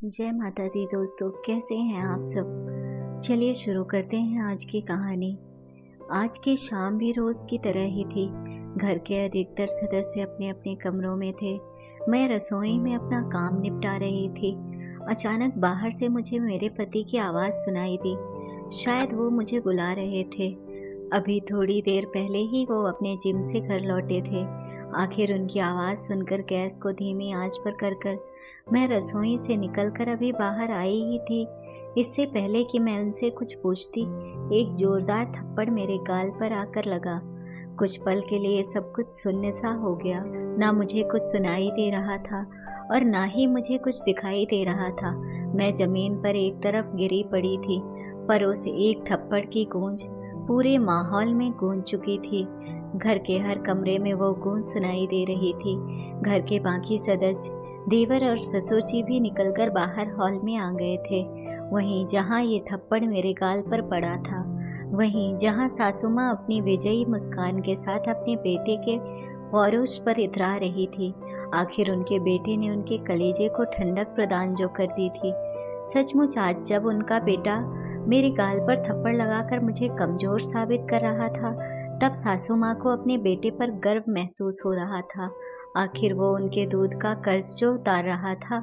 जय माता दी दोस्तों, कैसे हैं आप सब। चलिए शुरू करते हैं आज की कहानी। आज की शाम भी रोज़ की तरह ही थी। घर के अधिकतर सदस्य अपने अपने कमरों में थे। मैं रसोई में अपना काम निपटा रही थी। अचानक बाहर से मुझे मेरे पति की आवाज़ सुनाई दी। शायद वो मुझे बुला रहे थे। अभी थोड़ी देर पहले ही वो अपने जिम से घर लौटे थे। आखिर उनकी आवाज़ सुनकर गैस को धीमी आंच पर कर मैं रसोई से निकलकर अभी बाहर आई ही थी। इससे पहले कि मैं उनसे कुछ पूछती, एक जोरदार थप्पड़ मेरे गाल पर आकर लगा। कुछ पल के लिए सब कुछ शून्य सा हो गया। ना मुझे कुछ सुनाई दे रहा था और ना ही मुझे कुछ दिखाई दे रहा था। मैं जमीन पर एक तरफ गिरी पड़ी थी, पर उस एक थप्पड़ की गूंज पूरे माहौल में गूंज चुकी थी। घर के हर कमरे में वो गूंज सुनाई दे रही थी। घर के बाकी सदस्य, देवर और ससुर जी भी निकलकर बाहर हॉल में आ गए थे। वहीं जहाँ ये थप्पड़ मेरे गाल पर पड़ा था, वहीं जहाँ सासू माँ अपनी विजयी मुस्कान के साथ अपने बेटे के पौरुष पर इतरा रही थी। आखिर उनके बेटे ने उनके कलेजे को ठंडक प्रदान जो कर दी थी। सचमुच आज जब उनका बेटा मेरे गाल पर थप्पड़ लगाकर मुझे कमजोर साबित कर रहा था, तब सासू माँ को अपने बेटे पर गर्व महसूस हो रहा था। आखिर वो उनके दूध का कर्ज जो उतार रहा था।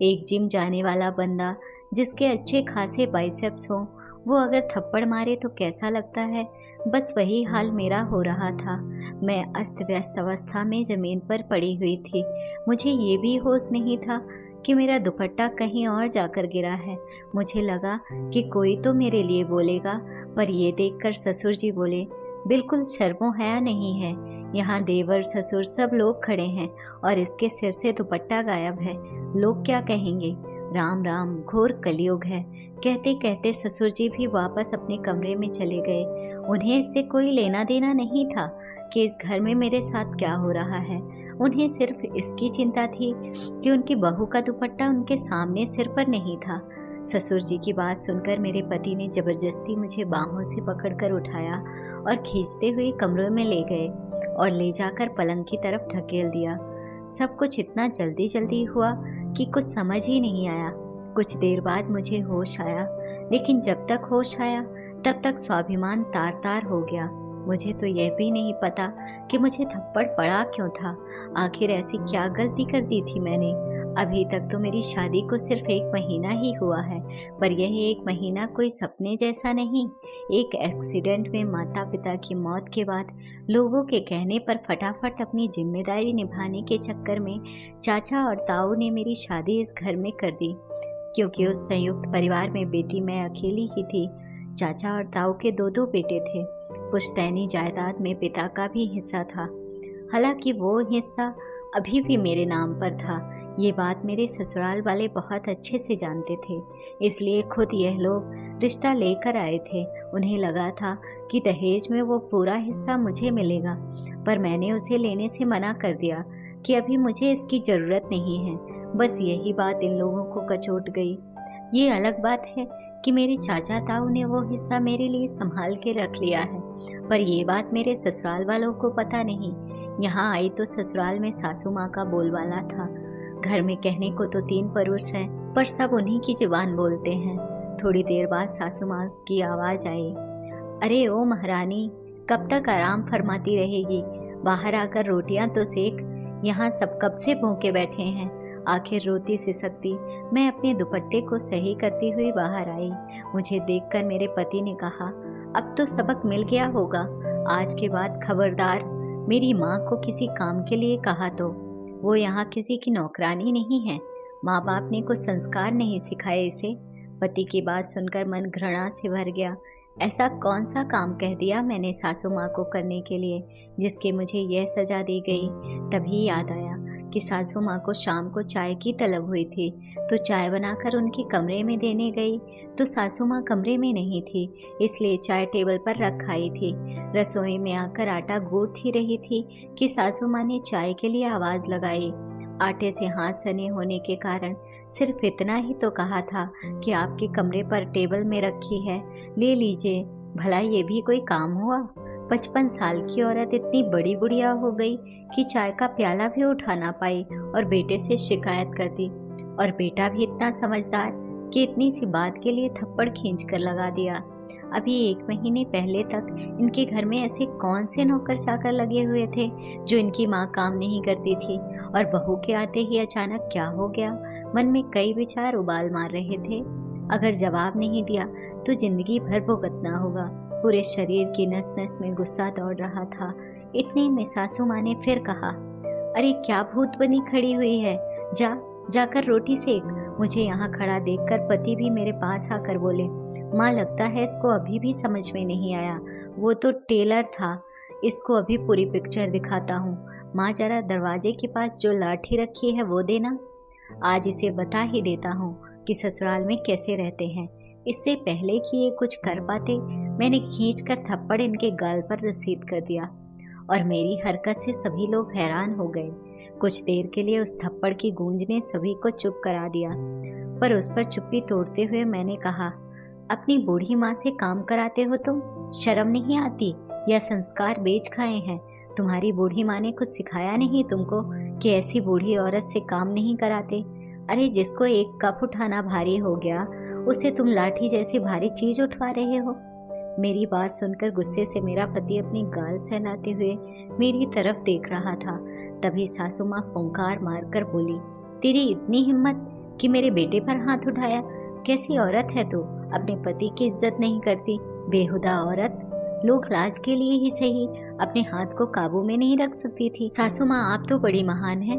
एक जिम जाने वाला बंदा जिसके अच्छे खासे बाइसेप्स हों, वो अगर थप्पड़ मारे तो कैसा लगता है, बस वही हाल मेरा हो रहा था। मैं अस्त व्यस्त अवस्था में जमीन पर पड़ी हुई थी। मुझे ये भी होश नहीं था कि मेरा दुपट्टा कहीं और जाकर गिरा है। मुझे लगा कि कोई तो मेरे लिए बोलेगा, पर ये देखकर ससुर जी बोले, बिल्कुल शर्मो हया नहीं है। यहाँ देवर ससुर सब लोग खड़े हैं और इसके सिर से दुपट्टा गायब है। लोग क्या कहेंगे। राम राम, घोर कलयुग है। कहते कहते ससुर जी भी वापस अपने कमरे में चले गए। उन्हें इससे कोई लेना देना नहीं था कि इस घर में मेरे साथ क्या हो रहा है। उन्हें सिर्फ इसकी चिंता थी कि उनकी बहू का दुपट्टा उनके सामने सिर पर नहीं था। ससुर जी की बात सुनकर मेरे पति ने जबरदस्ती मुझे बाहों से पकड़कर उठाया और खींचते हुए कमरे में ले गए और ले जाकर पलंग की तरफ धकेल दिया। सब कुछ इतना जल्दी जल्दी हुआ कि कुछ समझ ही नहीं आया। कुछ देर बाद मुझे होश आया, लेकिन जब तक होश आया तब तक स्वाभिमान तार तार हो गया। मुझे तो यह भी नहीं पता कि मुझे थप्पड़ पड़ा क्यों था। आखिर ऐसी क्या गलती कर दी थी मैंने। अभी तक तो मेरी शादी को सिर्फ 1 महीना ही हुआ है, पर यह 1 महीना कोई सपने जैसा नहीं। एक एक्सीडेंट में माता पिता की मौत के बाद लोगों के कहने पर फटाफट अपनी जिम्मेदारी निभाने के चक्कर में चाचा और ताऊ ने मेरी शादी इस घर में कर दी। क्योंकि उस संयुक्त परिवार में बेटी मैं अकेली ही थी। चाचा और ताऊ के दो दो बेटे थे। पुश्तैनी जायदाद में पिता का भी हिस्सा था। हालांकि वो हिस्सा अभी भी मेरे नाम पर था। ये बात मेरे ससुराल वाले बहुत अच्छे से जानते थे, इसलिए खुद यह लोग रिश्ता लेकर आए थे। उन्हें लगा था कि दहेज में वो पूरा हिस्सा मुझे मिलेगा, पर मैंने उसे लेने से मना कर दिया कि अभी मुझे इसकी ज़रूरत नहीं है। बस यही बात इन लोगों को कचोट गई। ये अलग बात है कि मेरे चाचा ताऊ ने वो हिस्सा मेरे लिए संभाल के रख लिया है, पर ये बात मेरे ससुराल वालों को पता नहीं। यहाँ आई तो ससुराल में सासू माँ का बोलबाला था। घर में कहने को तो 3 पुरुष हैं, पर सब उन्हीं की जुबान बोलते हैं। थोड़ी देर बाद सासू माँ की आवाज़ आई, अरे ओ महारानी, कब तक आराम फरमाती रहेगी। बाहर आकर रोटियां तो सेक। यहाँ सब कब से भूखे बैठे हैं। आखिर रोती सिसकती मैं अपने दुपट्टे को सही करती हुई बाहर आई। मुझे देखकर मेरे पति ने कहा, अब तो सबक मिल गया होगा। आज के बाद खबरदार मेरी माँ को किसी काम के लिए कहा तो। वो यहाँ किसी की नौकरानी नहीं है। माँ बाप ने कुछ संस्कार नहीं सिखाए इसे। पति की बात सुनकर मन घृणा से भर गया। ऐसा कौन सा काम कह दिया मैंने सासू माँ को करने के लिए, जिसके मुझे यह सजा दी गई। तभी याद आया कि सासू माँ को शाम को चाय की तलब हुई थी, तो चाय बनाकर उनके कमरे में देने गई तो सासू माँ कमरे में नहीं थी, इसलिए चाय टेबल पर रख आई थी। रसोई में आकर आटा गूंथ ही रही थी कि सासू माँ ने चाय के लिए आवाज़ लगाई। आटे से हाथ सने होने के कारण सिर्फ इतना ही तो कहा था कि आपके कमरे पर टेबल में रखी है, ले लीजिए। भला ये भी कोई काम हुआ। 55 साल की औरत इतनी बड़ी बुढ़िया हो गई कि चाय का प्याला भी उठा ना पाई और बेटे से शिकायत कर दी। और बेटा भी इतना समझदार कि इतनी सी बात के लिए थप्पड़ खींच कर लगा दिया। अभी 1 महीने पहले तक इनके घर में ऐसे कौन से नौकर चाकर लगे हुए थे जो इनकी माँ काम नहीं करती थी, और बहू के आते ही अचानक क्या हो गया? मन में कई विचार उबाल मार रहे थे। अगर जवाब नहीं दिया तो जिंदगी भर भुगतना होगा। पूरे शरीर की नस नस में गुस्सा दौड़ रहा था। इतने में सासू माँ ने फिर कहा, अरे क्या भूत बनी खड़ी हुई है, जाकर रोटी सेक। मुझे यहाँ खड़ा देखकर पति भी मेरे पास आकर बोले, माँ लगता है इसको अभी भी समझ में नहीं आया, वो तो टेलर था, इसको अभी पूरी पिक्चर दिखाता हूँ। माँ जरा दरवाजे के पास जो लाठी रखी है वो देना, आज इसे बता ही देता हूँ कि ससुराल में कैसे रहते हैं। इससे पहले कि ये कुछ कर पाते, मैंने खींचकर थप्पड़ इनके गाल पर रसीद कर दिया, और मेरी हरकत से सभी लोग हैरान हो गए। कुछ देर के लिए उस थप्पड़ की गूंज ने सभी को चुप करा दिया, पर उस पर चुप्पी तोड़ते हुए मैंने कहा, अपनी बूढ़ी माँ से काम कराते हो तुम, शर्म नहीं आती या संस्कार बेच खाए हैं? तुम्हारी बूढ़ी माँ ने कुछ सिखाया नहीं तुमको कि ऐसी बूढ़ी औरत से काम नहीं कराते? अरे जिसको एक कप उठाना भारी हो गया, उसे तुम लाठी जैसी भारी चीज उठवा रहे हो। मेरी बात सुनकर गुस्से से मेरा पति अपनी गाल सहलाते हुए मेरी तरफ देख रहा था। तभी सासू माँ फुंकार मारकर बोली, तेरी इतनी हिम्मत कि मेरे बेटे पर हाथ उठाया? कैसी औरत है तू, अपने पति की इज्जत नहीं करती, बेहुदा औरत। लोग लाज के लिए ही सही अपने हाथ को काबू में नहीं रख सकती थी। सासू माँ आप तो बड़ी महान है।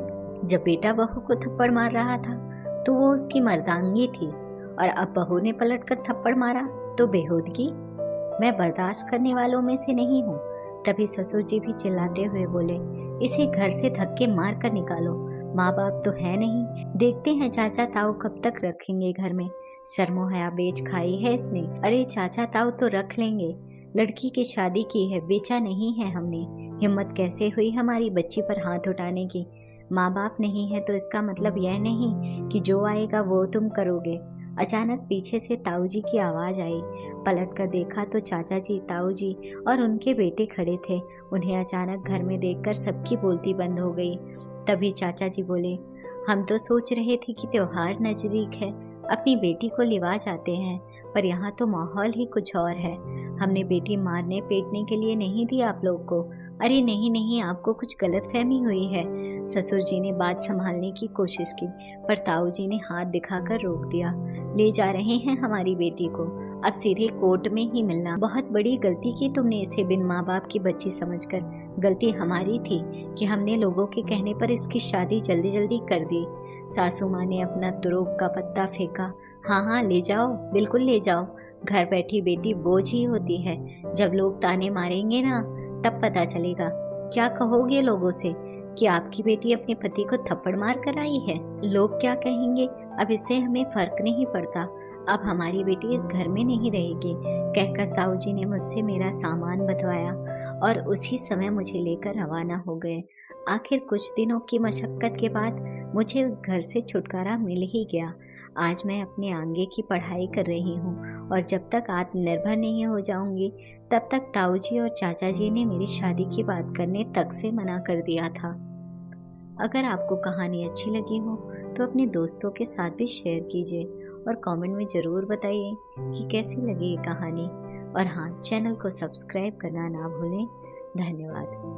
जब बेटा बहू को थप्पड़ मार रहा था तो वो उसकी मर्दांगी थी, और अब बहू ने पलटकर थप्पड़ मारा तो बेहूदगी। मैं बर्दाश्त करने वालों में से नहीं हूँ। तभी ससुर जी भी चिल्लाते हुए बोले, इसे घर से धक्के मार कर निकालो, माँ बाप तो है नहीं, देखते हैं चाचा ताऊ कब तक रखेंगे घर में। शर्मो हया बेच खाई है इसने। अरे चाचा ताऊ तो रख लेंगे, लड़की की शादी की है, बेचा नहीं है हमने। हिम्मत कैसे हुई हमारी बच्ची पर हाथ उठाने की? माँ बाप नहीं है तो इसका मतलब यह नहीं कि जो आएगा वो तुम करोगे। अचानक पीछे से ताऊ जी की आवाज आई। पलट कर देखा तो चाचा जी, ताऊ जी और उनके बेटे खड़े थे। उन्हें अचानक घर में देखकर सबकी बोलती बंद हो गई। तभी चाचा जी बोले, हम तो सोच रहे थे कि त्योहार नजदीक है, अपनी बेटी को लिवा जाते हैं, पर यहाँ तो माहौल ही कुछ और है। हमने बेटी मारने पीटने के लिए नहीं दी आप लोग को। अरे नहीं नहीं, आपको कुछ गलतफहमी हुई है। ससुर जी ने बात संभालने की कोशिश की, पर ताऊ जी ने हाथ दिखाकर रोक दिया। ले जा रहे हैं हमारी बेटी को, अब सीधे कोर्ट में ही मिलना। बहुत बड़ी गलती की तुमने इसे बिन माँ बाप की बच्ची समझकर। गलती हमारी थी कि हमने लोगों के कहने पर इसकी शादी जल्दी जल्दी कर दी। सासू माँ ने अपना तुरुप का पत्ता फेंका। हाँ हाँ ले जाओ, बिल्कुल ले जाओ। घर बैठी बेटी बोझ ही होती है, जब लोग ताने मारेंगे ना तब पता चलेगा। क्या कहोगे लोगों से कि आपकी बेटी अपने पति को थप्पड़ मार कर आई है? लोग क्या कहेंगे, अब इससे हमें फर्क नहीं पड़ता। अब हमारी बेटी इस घर में नहीं रहेगी, कहकर ताऊ जी ने मुझसे मेरा सामान बंटवाया और उसी समय मुझे लेकर रवाना हो गए। आखिर कुछ दिनों की मशक्कत के बाद मुझे उस घर से छुटकारा मिल ही गया। आज मैं अपने आगे की पढ़ाई कर रही हूँ, और जब तक आत्मनिर्भर नहीं हो जाऊंगी तब तक ताऊ जी और चाचा जी ने मेरी शादी की बात करने तक से मना कर दिया था। अगर आपको कहानी अच्छी लगी हो तो अपने दोस्तों के साथ भी शेयर कीजिए, और कमेंट में ज़रूर बताइए कि कैसी लगी ये कहानी। और हाँ, चैनल को सब्सक्राइब करना ना भूलें। धन्यवाद।